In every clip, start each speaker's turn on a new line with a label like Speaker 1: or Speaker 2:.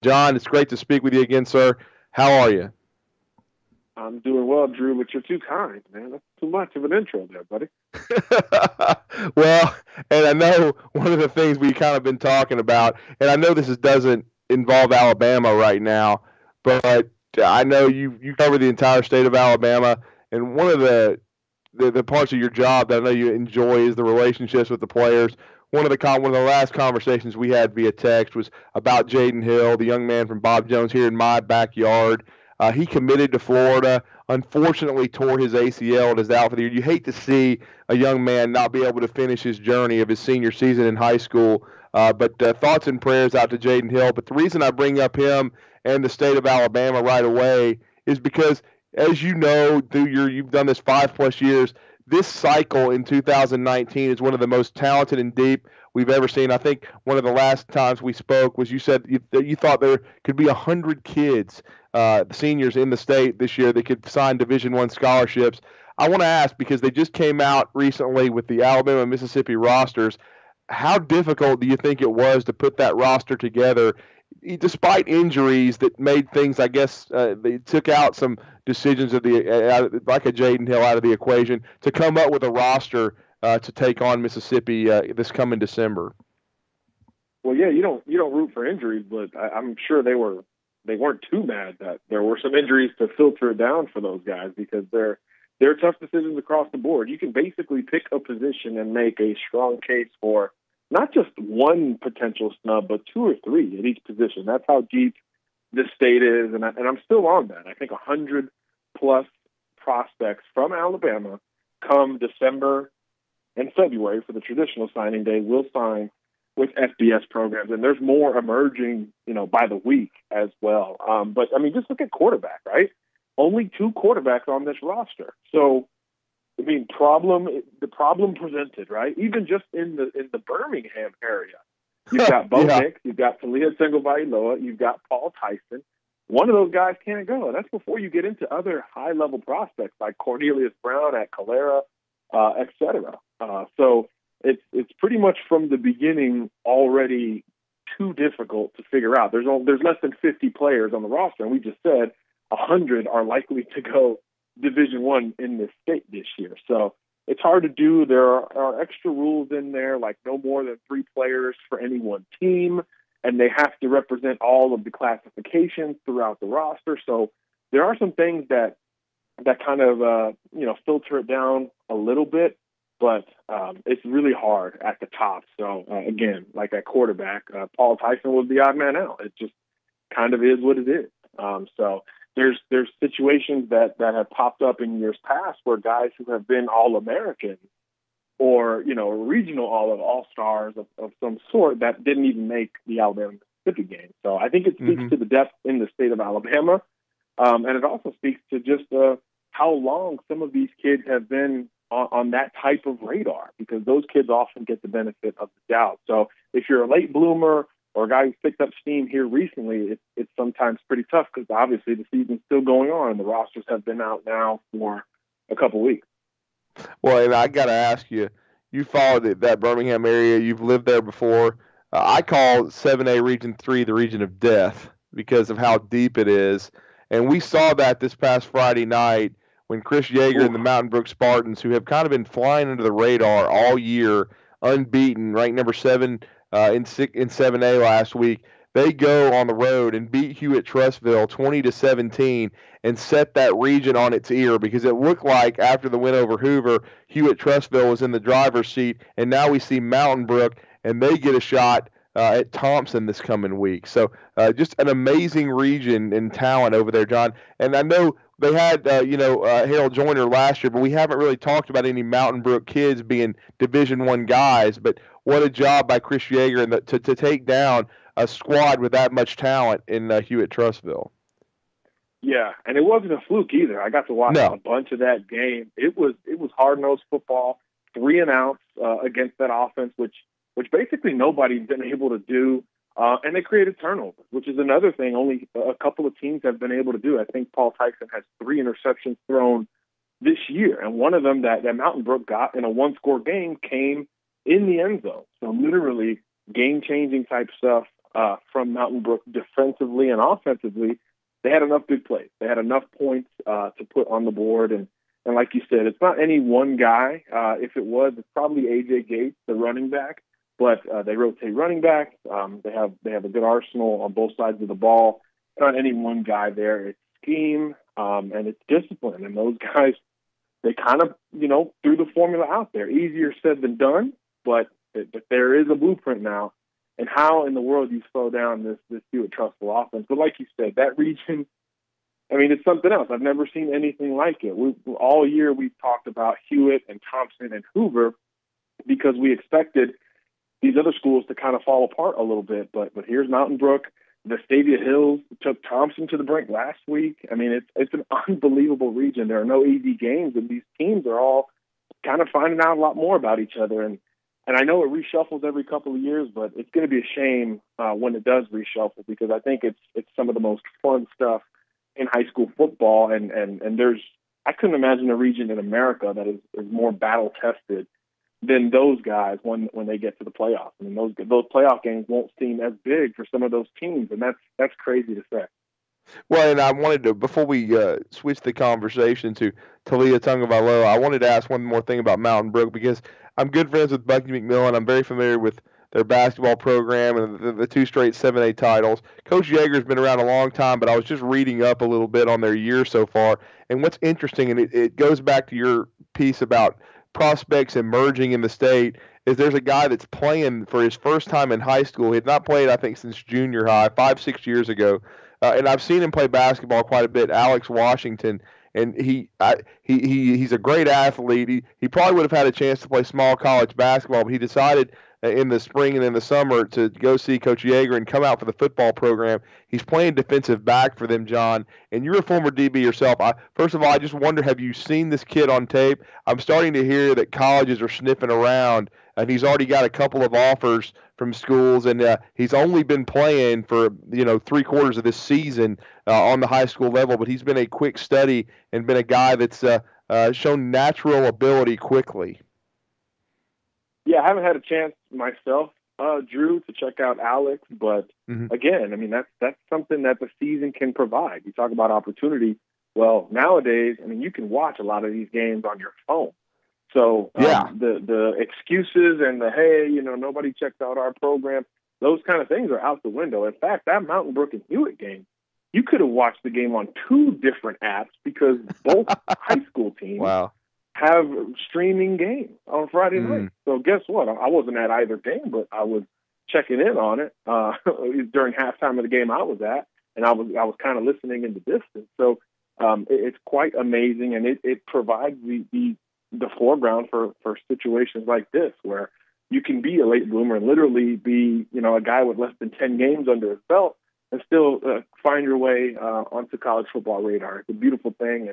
Speaker 1: John, it's great to speak with you again, sir. How are you?
Speaker 2: I'm doing well, Drew, but you're too kind, man. That's too much of an intro there, buddy.
Speaker 1: Well, and I know one of the things we kind of been talking about, and I know doesn't involve Alabama right now, but I know you cover the entire state of Alabama, and one of the parts of your job that I know you enjoy is the relationships with the players. One of the last conversations we had via text was about Jaden Hill, the young man from Bob Jones here in my backyard. He committed to Florida. Unfortunately, tore his ACL and is out for the year. You hate to see a young man not be able to finish his journey of his senior season in high school. But thoughts and prayers out to Jaden Hill. But the reason I bring up him and the state of Alabama right away is because, as you know, you've done this 5+ years. This cycle in 2019 is one of the most talented and deep we've ever seen. I think one of the last times we spoke was you said you thought there could be 100 kids, seniors in the state this year that could sign Division I scholarships. I want to ask because they just came out recently with the Alabama Mississippi rosters. How difficult do you think it was to put that roster together, despite injuries that made things? I guess they took out some decisions of like a Jaden Hill out of the equation to come up with a roster to take on Mississippi this coming December.
Speaker 2: Well, yeah, you don't root for injuries, but I'm sure they weren't too mad that there were some injuries to filter it down for those guys because they're tough decisions across the board. You can basically pick a position and make a strong case for not just one potential snub, but two or three at each position. That's how deep this state is, and I'm still on that. I think 100+ prospects from Alabama come December and February for the traditional signing day will sign with FBS programs, and there's more emerging, by the week as well. But I mean, just look at quarterback, right? Only two quarterbacks on this roster. So, I mean, the problem presented, right? Even just in the Birmingham area, you've got Bo
Speaker 1: Yeah.
Speaker 2: Nix, you've got Talia Tagovailoa, you've got Paul Tyson. One of those guys can't go. That's before you get into other high-level prospects like Cornelius Brown at Calera, et cetera. So it's pretty much from the beginning already too difficult to figure out. There's less than 50 players on the roster, and we just said 100 are likely to go Division I in this state this year. So it's hard to do. There are extra rules in there, like no more than 3 players for any one team, and they have to represent all of the classifications throughout the roster. So there are some things that kind of filter it down a little bit, but it's really hard at the top. So again, like at quarterback, Paul Tyson was the odd man out. It just kind of is what it is. So there's situations that have popped up in years past where guys who have been All-Americans or regional all-stars of some sort that didn't even make the Alabama Mississippi game. So I think it speaks
Speaker 1: Mm-hmm.
Speaker 2: to the depth in the state of Alabama, and it also speaks to just how long some of these kids have been on that type of radar, because those kids often get the benefit of the doubt. So if you're a late bloomer or a guy who's picked up steam here recently, it's sometimes pretty tough because obviously the season's still going on and the rosters have been out now for a couple weeks.
Speaker 1: Well, and I got to ask you, you followed that Birmingham area. You've lived there before. I call 7A Region 3 the region of death because of how deep it is. And we saw that this past Friday night when Chris Yeager
Speaker 2: Ooh.
Speaker 1: and the Mountain Brook Spartans, who have kind of been flying under the radar all year, unbeaten, ranked number 7 in 7A last week, they go on the road and beat Hewitt Trussville 20-17 and set that region on its ear because it looked like after the win over Hoover, Hewitt Trussville was in the driver's seat, and now we see Mountain Brook and they get a shot at Thompson this coming week. So just an amazing region and talent over there, John. And I know they had Harold Joyner last year, but we haven't really talked about any Mountain Brook kids being Division I guys. But what a job by Chris Yeager and to take down a squad with that much talent in Hewitt Trussville.
Speaker 2: Yeah, and it wasn't a fluke either. I got to watch a
Speaker 1: No.
Speaker 2: bunch of that game. It was hard-nosed football, 3 and outs against that offense, which basically nobody's been able to do. And they created turnovers, which is another thing only a couple of teams have been able to do. I think Paul Tyson has 3 interceptions thrown this year, and one of them that Mountain Brook got in a one-score game came in the end zone. So literally game-changing type stuff. from Mountain Brook defensively and offensively. They had enough big plays. They had enough points to put on the board. And like you said, it's not any one guy. If it was, it's probably A.J. Gates, the running back. But they rotate running back. They have a good arsenal on both sides of the ball. Not any one guy there. It's scheme and it's discipline. And those guys, they kind of, threw the formula out there. Easier said than done, but there is a blueprint now. And how in the world you slow down this Hewitt-Trussville offense? But like you said, that region, it's something else. I've never seen anything like it. All year we've talked about Hewitt and Thompson and Hoover because we expected these other schools to kind of fall apart a little bit. But here's Mountain Brook. Vestavia Hills took Thompson to the brink last week. It's an unbelievable region. There are no easy games, and these teams are all kind of finding out a lot more about each other. And I know it reshuffles every couple of years, but it's going to be a shame when it does reshuffle because I think it's some of the most fun stuff in high school football. And I couldn't imagine a region in America that is more battle tested than those guys when they get to the playoffs. Those playoff games won't seem as big for some of those teams, and that's crazy to say.
Speaker 1: Well, and I wanted to, before we switch the conversation to Talia Tungavailoa, I wanted to ask one more thing about Mountain Brook because I'm good friends with Bucky McMillan. I'm very familiar with their basketball program and the two straight 7A titles. Coach Yeager's been around a long time, but I was just reading up a little bit on their year so far. And what's interesting, and it goes back to your piece about prospects emerging in the state, is there's a guy that's playing for his first time in high school. He had not played, I think, since junior high, 5-6 years ago. And I've seen him play basketball quite a bit, Alex Washington, and he's a great athlete. He probably would have had a chance to play small college basketball, but he decided in the spring and in the summer to go see Coach Yeager and come out for the football program. He's playing defensive back for them, John, and you're a former DB yourself. First of all, I just wonder, have you seen this kid on tape? I'm starting to hear that colleges are sniffing around, and he's already got a couple of offers from schools, and he's only been playing for 3/4 of this season on the high school level, but he's been a quick study and been a guy that's shown natural ability quickly.
Speaker 2: Yeah, I haven't had a chance myself, Drew, to check out Alex, but again, that's something that the season can provide. You talk about opportunity. Well, nowadays, you can watch a lot of these games on your phone. So the excuses and the, hey, nobody checked out our program, those kind of things are out the window. In fact, that Mountain Brook and Hewitt game, you could have watched the game on 2 different apps because both high school teams have streaming games on Friday night. So guess what? I wasn't at either game, but I was checking in on it during halftime of the game I was at, and I was kind of listening in the distance. So it's quite amazing, and it provides the foreground for situations like this where you can be a late bloomer and literally be a guy with less than 10 games under his belt and still find your way onto college football radar. It's a beautiful thing,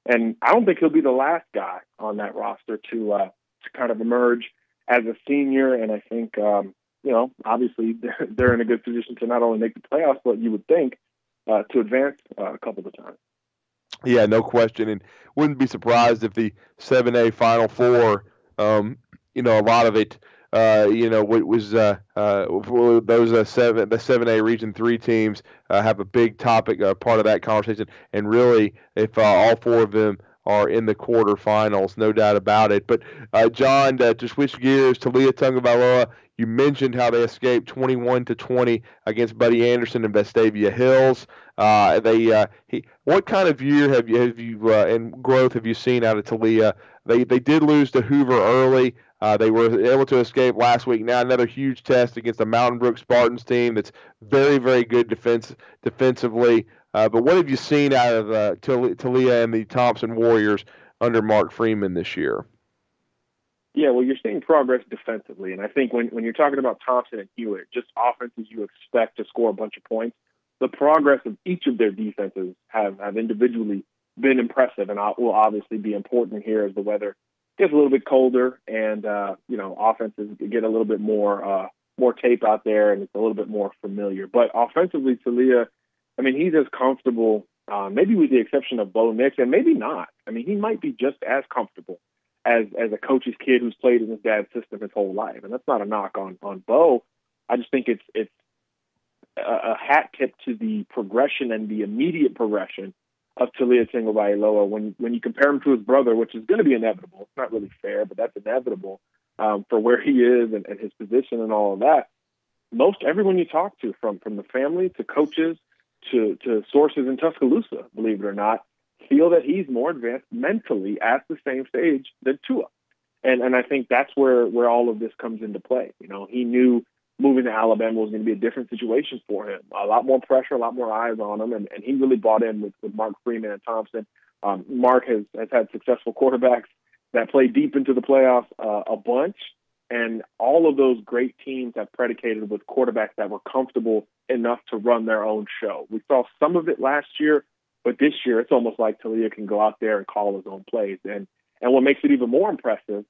Speaker 2: and I don't think he'll be the last guy on that roster to kind of emerge as a senior. And I think obviously they're in a good position to not only make the playoffs, but you would think to advance a couple of times.
Speaker 1: Yeah, no question, and wouldn't be surprised if the 7A Final Four, a lot of it, was for those the 7A Region 3 teams have a big topic, part of that conversation, and really, if all 4 of them are in the quarterfinals, no doubt about it. But John, to switch gears, Talia Tungavailoa, you mentioned how they escaped 21-20 against Buddy Anderson and Vestavia Hills. What kind of year have you and growth have you seen out of Talia? They did lose to Hoover early. They were able to escape last week. Now another huge test against the Mountain Brook Spartans team that's very, very good defensively. But what have you seen out of Talia and the Thompson Warriors under Mark Freeman this year?
Speaker 2: Yeah, well, you're seeing progress defensively. And I think when you're talking about Thompson and Hewitt, just offenses you expect to score a bunch of points, the progress of each of their defenses have individually been impressive and will obviously be important here as the weather gets a little bit colder and, offenses get a little bit more tape out there and it's a little bit more familiar. But offensively, Talia, he's as comfortable, maybe with the exception of Bo Nix, and maybe not. He might be just as comfortable as a coach's kid who's played in his dad's system his whole life. And that's not a knock on Bo. I just think it's a hat tip to the progression and the immediate progression of Talia Tagovailoa. When you compare him to his brother, which is going to be inevitable, it's not really fair, but that's inevitable for where he is and his position and all of that. Most everyone you talk to, from the family to coaches to sources in Tuscaloosa, believe it or not, feel that he's more advanced mentally at the same stage than Tua. And I think that's where all of this comes into play. You know, he knew moving to Alabama was going to be a different situation for him. A lot more pressure, a lot more eyes on him, and he really bought in with Mark Freeman and Thompson. Mark has had successful quarterbacks that play deep into the playoffs a bunch, and all of those great teams have predicated with quarterbacks that were comfortable enough to run their own show. We saw some of it last year, but this year it's almost like Talia can go out there and call his own plays. And what makes it even more impressive,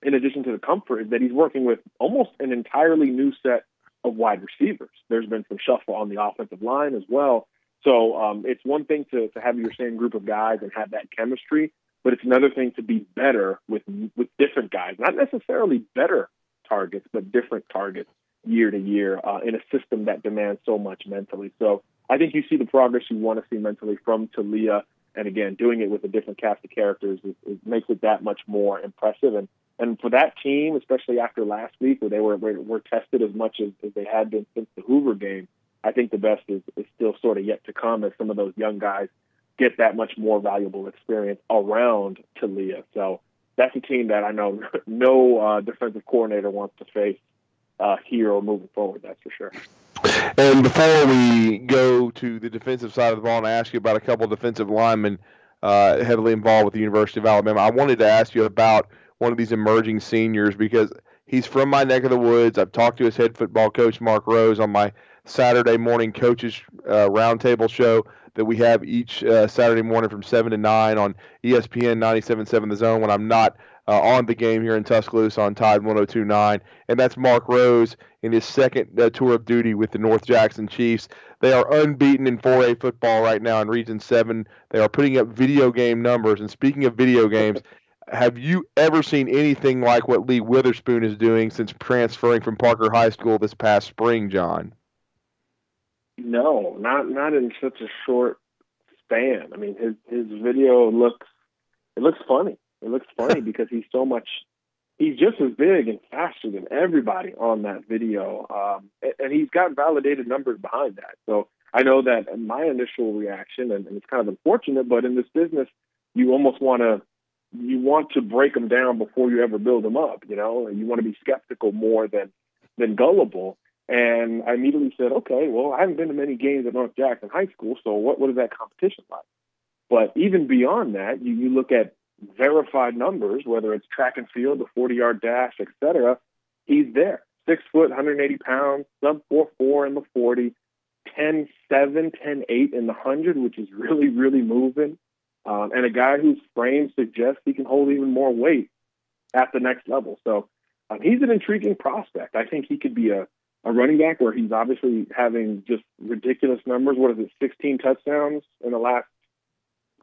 Speaker 2: in addition to the comfort, is that he's working with almost an entirely new set of wide receivers. There's been some shuffle on the offensive line as well. So it's one thing to have your same group of guys and have that chemistry, but it's another thing to be better with different guys. Not necessarily better targets, but different targets year to year in a system that demands so much mentally. So I think you see the progress you want to see mentally from Talia. And again, doing it with a different cast of characters makes it that much more impressive. And for that team, especially after last week where they were tested as much as they had been since the Hoover game, I think the best is still sort of yet to come as some of those young guys get that much more valuable experience around Talia. So that's a team that I know no defensive coordinator wants to face here or moving forward, that's for sure.
Speaker 1: And before we go to the defensive side of the ball and ask you about a couple of defensive linemen heavily involved with the University of Alabama, I wanted to ask you about one of these emerging seniors because he's from my neck of the woods. I've talked to his head football coach, Mark Rose, on my Saturday morning coaches roundtable show that we have each Saturday morning from 7 to 9 on ESPN 97.7 The Zone when I'm not on the game here in Tuscaloosa on Tide 102.9. And that's Mark Rose in his second tour of duty with the North Jackson Chiefs. They are unbeaten in 4A football right now in Region 7. They are putting up video game numbers. And speaking of video games, have you ever seen anything like what Lee Witherspoon is doing since transferring from Parker High School this past spring, John?
Speaker 2: No, not in such a short span. I mean, his video looks funny. It looks funny because he's just as big and faster than everybody on that video. And he's got validated numbers behind that. So I know that my initial reaction, and it's kind of unfortunate, but in this business, you almost want to break them down before you ever build them up. You know, you want to be skeptical more than gullible. And I immediately said, okay, well, I haven't been to many games at North Jackson High School, so what is that competition like? But even beyond that, you look at verified numbers, whether it's track and field, the 40-yard dash, et cetera, he's there. 6 foot, 180 pounds, sub 4.4 in the 40, 10.7, 10.8 in the 100, which is really, really moving. And a guy whose frame suggests he can hold even more weight at the next level. So he's an intriguing prospect. I think he could be a running back where he's obviously having just ridiculous numbers. What is it, 16 touchdowns in the last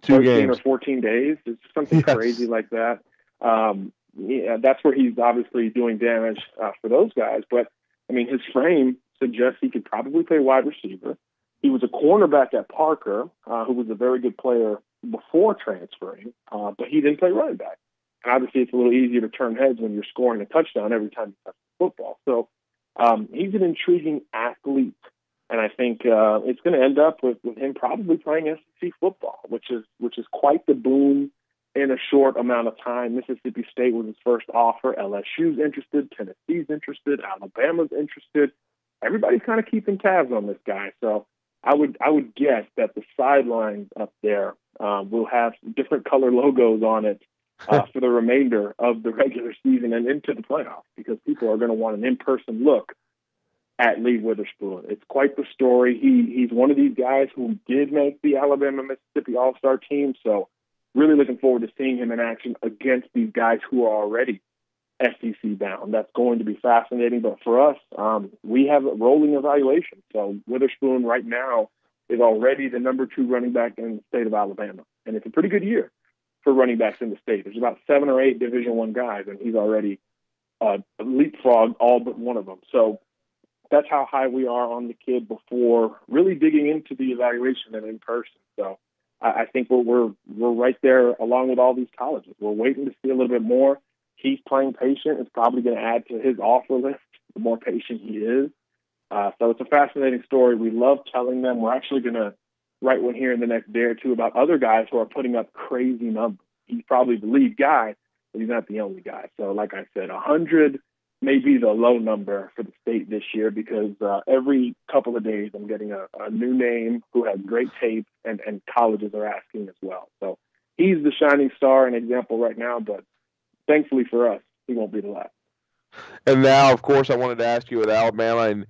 Speaker 2: 13 or 14 days? It's something crazy like that. Yeah, that's where he's obviously doing damage for those guys. But, I mean, his frame suggests he could probably play wide receiver. He was a cornerback at Parker, who was a very good player before transferring, but he didn't play running back. And obviously it's a little easier to turn heads when you're scoring a touchdown every time you touch the football. So he's an intriguing athlete. And I think it's going to end up with him probably playing SEC football, which is quite the boom in a short amount of time. Mississippi State was his first offer. LSU's interested. Tennessee's interested. Alabama's interested. Everybody's kind of keeping tabs on this guy. So I would guess that the sidelines up there will have different color logos on it for the remainder of the regular season and into the playoffs, because people are going to want an in-person look at Lee Witherspoon. It's quite the story. He's one of these guys who did make the Alabama-Mississippi All-Star team, so really looking forward to seeing him in action against these guys who are already SEC bound. That's going to be fascinating. But for us, we have a rolling evaluation. So Witherspoon right now is already the number 2 running back in the state of Alabama. And it's a pretty good year for running backs in the state. There's about 7 or 8 Division I guys, and he's already leapfrogged all but one of them. So that's how high we are on the kid before really digging into the evaluation and in person. So I think we're right there along with all these colleges. We're waiting to see a little bit more. He's playing patient. It's probably going to add to his offer list the more patient he is. So it's a fascinating story. We love telling them. We're actually going to write one here in the next day or two about other guys who are putting up crazy numbers. He's probably the lead guy, but he's not the only guy. So like I said, 100 may be the low number for the state this year because every couple of days I'm getting a new name who has great tape, and colleges are asking as well. So he's the shining star and example right now, but thankfully for us, he won't be the last.
Speaker 1: And now, of course, I wanted to ask you with Alabama and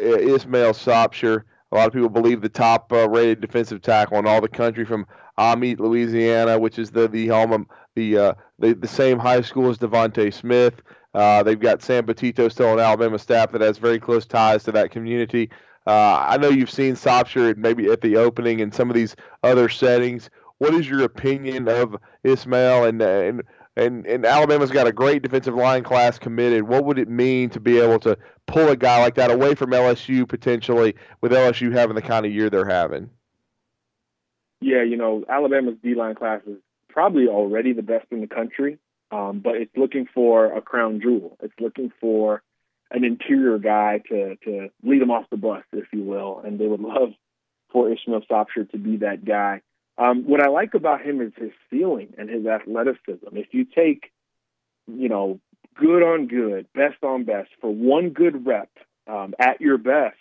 Speaker 1: Ismail Sopsher. A lot of people believe the top rated defensive tackle in all the country from Amite, Louisiana, which is the home of the same high school as Devontae Smith. They've got Sam Petito still on Alabama staff that has very close ties to that community. I know you've seen Sopsher maybe at the opening and some of these other settings. What is your opinion of Ismail and Alabama's got a great defensive line class committed? What would it mean to be able to pull a guy like that away from LSU potentially, with LSU having the kind of year they're having?
Speaker 2: Yeah, Alabama's D-line class is probably already the best in the country, but it's looking for a crown jewel. It's looking for an interior guy to lead them off the bus, if you will, and they would love for Ismail Sopsher to be that guy. What I like about him is his ceiling and his athleticism. If you take, good on good, best on best for one good rep at your best,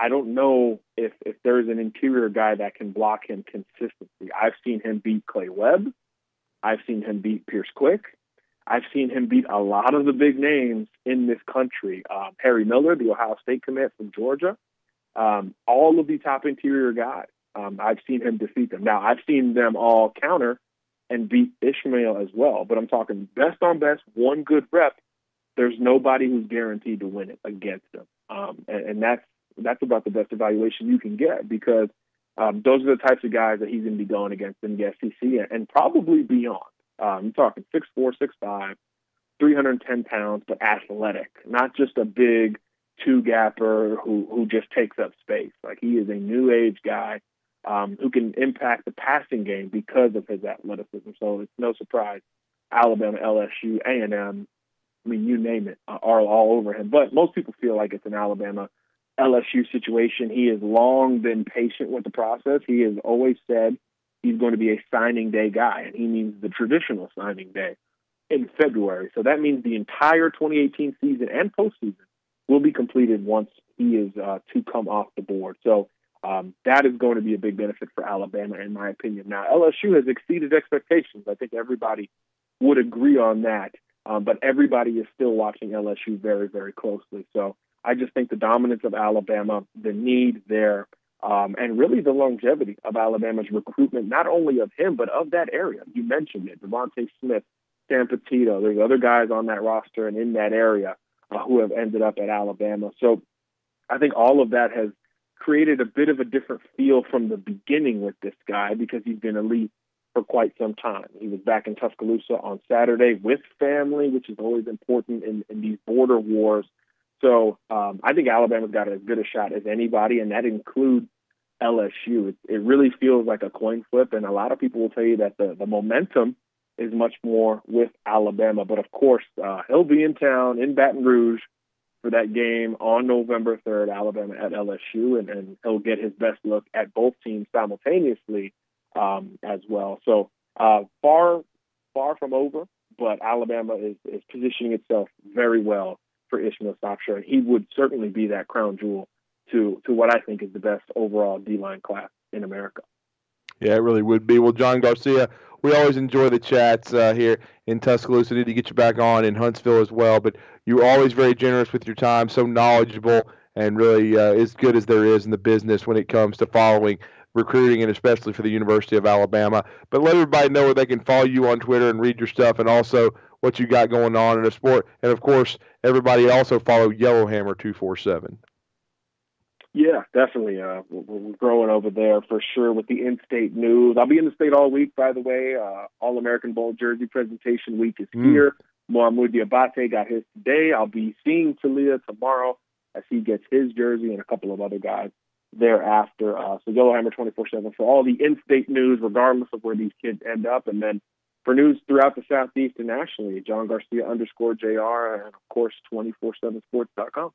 Speaker 2: I don't know if there's an interior guy that can block him consistently. I've seen him beat Clay Webb. I've seen him beat Pierce Quick. I've seen him beat a lot of the big names in this country. Harry Miller, the Ohio State commit from Georgia. All of the top interior guys. I've seen him defeat them. Now, I've seen them all counter and beat Ishmael as well, but I'm talking best on best, one good rep. There's nobody who's guaranteed to win it against them. And that's about the best evaluation you can get because those are the types of guys that he's going to be going against in the SEC and probably beyond. I'm talking 6'4", 6'5", 310 pounds, but athletic, not just a big two-gapper who just takes up space. Like he is a new age guy who can impact the passing game because of his athleticism. So it's no surprise Alabama, LSU, A&M, I mean, you name it, are all over him. But most people feel like it's an Alabama LSU situation. He has long been patient with the process. He has always said he's going to be a signing day guy, and he means the traditional signing day in February. So that means the entire 2018 season and postseason will be completed once he is to come off the board. So that is going to be a big benefit for Alabama, in my opinion. Now, LSU has exceeded expectations. I think everybody would agree on that, but everybody is still watching LSU very, very closely. So I just think the dominance of Alabama, the need there, and really the longevity of Alabama's recruitment, not only of him, but of that area. You mentioned it, Devontae Smith, Sam Petito. There's other guys on that roster and in that area who have ended up at Alabama. So I think all of that has created a bit of a different feel from the beginning with this guy because he's been elite for quite some time. He was back in Tuscaloosa on Saturday with family, which is always important in these border wars. So I think Alabama's got as good a shot as anybody, and that includes LSU. It really feels like a coin flip, and a lot of people will tell you that the momentum is much more with Alabama. But, of course, he'll be in town in Baton Rouge for that game on November 3rd, Alabama at LSU, and he'll get his best look at both teams simultaneously as well. So far from over, but Alabama is positioning itself very well for Ismail Sopsher, and he would certainly be that crown jewel to what I think is the best overall D-line class in America.
Speaker 1: Yeah, it really would be. Well, John Garcia, we always enjoy the chats here in Tuscaloosa. Need to get you back on in Huntsville as well, but you're always very generous with your time, so knowledgeable, and really as good as there is in the business when it comes to following recruiting, and especially for the University of Alabama. But let everybody know where they can follow you on Twitter and read your stuff, and also what you got going on in the sport. And, of course, everybody also follow Yellowhammer 247.
Speaker 2: Yeah, definitely. We're growing over there for sure with the in-state news. I'll be in the state all week, by the way. All-American Bowl jersey presentation week is here. Mohamoud Diabate got his today. I'll be seeing Talia tomorrow as he gets his jersey and a couple of other guys thereafter. So Yellowhammer 24/7 for all the in-state news, regardless of where these kids end up. And then for news throughout the Southeast and nationally, John Garcia _JR, and of course 247sports.com.